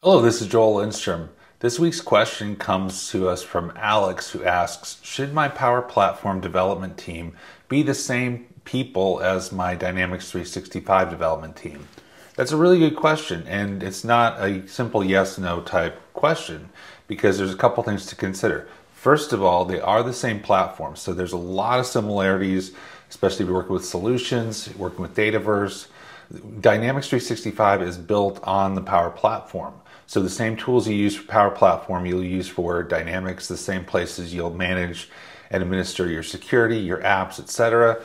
Hello, this is Joel Lindstrom. This week's question comes to us from Alex, who asks, should my Power Platform development team be the same people as my Dynamics 365 development team? That's a really good question, and it's not a simple yes-no type question because there's a couple things to consider. First of all, they are the same platform, so there's a lot of similarities, especially if you're working with solutions, working with Dataverse. Dynamics 365 is built on the Power Platform. So the same tools you use for Power Platform, you'll use for Dynamics, the same places you'll manage and administer your security, your apps, etc.,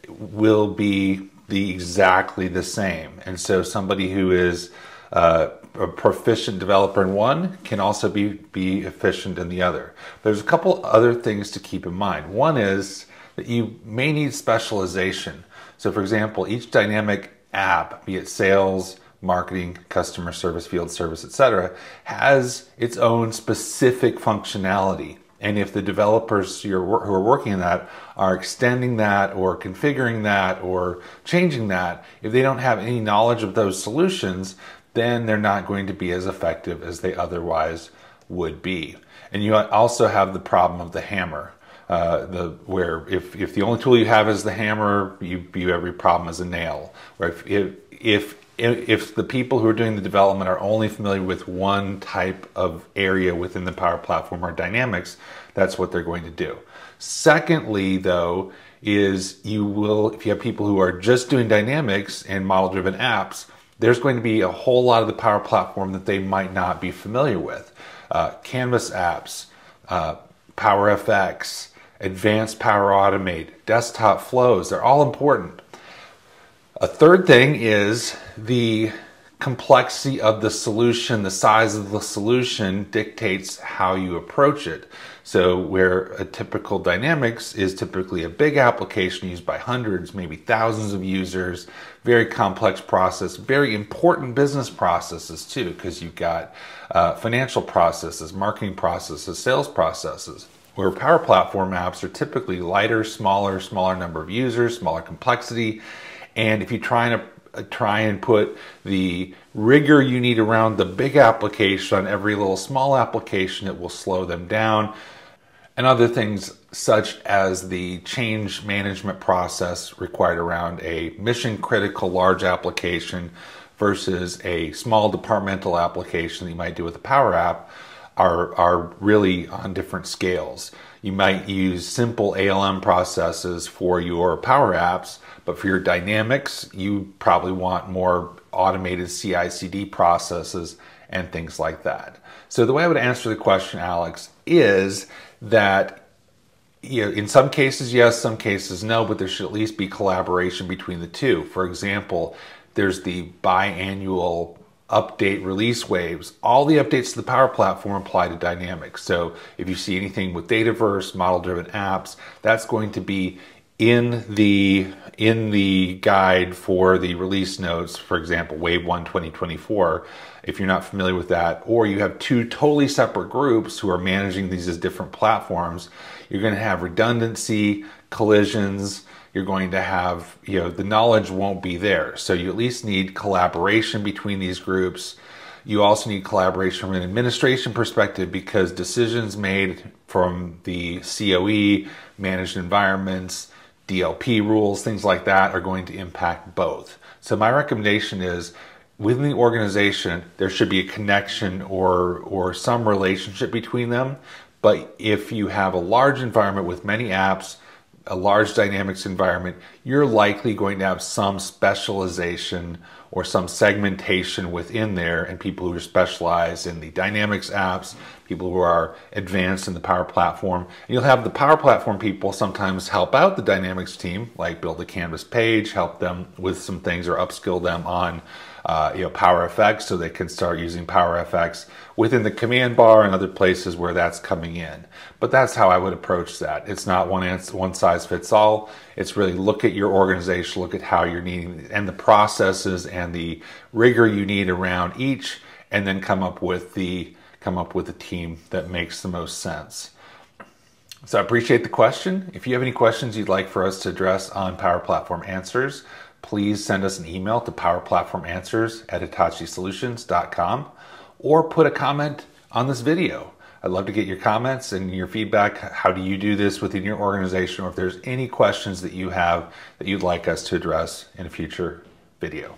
will be exactly the same. And so somebody who is a proficient developer in one can also be efficient in the other. There's a couple other things to keep in mind. One is that you may need specialization. So for example, each dynamic app, be it sales, marketing, customer service, field service, etc., has its own specific functionality. And if the developers who are working on that are extending that or configuring that or changing that, if they don't have any knowledge of those solutions, then they're not going to be as effective as they otherwise would be. And you also have the problem of the hammer. Where if the only tool you have is the hammer, you view every problem as a nail. Where if the people who are doing the development are only familiar with one type of area within the Power Platform or Dynamics, that's what they're going to do. Secondly, though, is if you have people who are just doing Dynamics and model-driven apps, there's going to be a whole lot of the Power Platform that they might not be familiar with. Canvas apps, Power FX, Advanced Power Automate, desktop flows, they're all important. A third thing is the complexity of the solution, the size of the solution dictates how you approach it. So where a typical Dynamics is typically a big application used by hundreds, maybe thousands of users, very complex process, very important business processes too, because you've got financial processes, marketing processes, sales processes. Where Power Platform apps are typically lighter, smaller number of users, smaller complexity. And if you try and put the rigor you need around the big application on every little small application, it will slow them down. And other things such as the change management process required around a mission critical large application versus a small departmental application that you might do with a Power App are really on different scales. You might use simple ALM processes for your Power Apps, but for your Dynamics, you probably want more automated CI/CD processes and things like that. So the way I would answer the question, Alex, is that in some cases, yes, some cases, no, but there should at least be collaboration between the two. For example, there's the biannual update release waves. All the updates to the Power Platform apply to Dynamics. So if you see anything with Dataverse, model-driven apps, that's going to be in the guide for the release notes, for example, Wave 1 2024, if you're not familiar with that, or you have two totally separate groups who are managing these as different platforms, you're going to have redundancy, collisions, you're going to have, the knowledge won't be there. So you at least need collaboration between these groups. You also need collaboration from an administration perspective because decisions made from the COE, managed environments, DLP rules, things like that are going to impact both. So my recommendation is within the organization, there should be a connection or some relationship between them. But if you have a large environment with many apps, a large Dynamics environment, you're likely going to have some specialization or some segmentation within there, and people who are specialized in the Dynamics apps, people who are advanced in the Power Platform. And you'll have the Power Platform people sometimes help out the Dynamics team, like build a Canvas page, help them with some things, or upskill them on Power FX so they can start using Power FX within the command bar and other places where that's coming in. But that's how I would approach that. It's not one size fits all. It's really look at your organization, look at how you're needing and the processes and the rigor you need around each, and then come up with the team that makes the most sense. So I appreciate the question. If you have any questions you'd like for us to address on Power Platform Answers, please send us an email to powerplatformanswers@hitachisolutions.com. or put a comment on this video. I'd love to get your comments and your feedback. How do you do this within your organization, or if there's any questions that you have that you'd like us to address in a future video.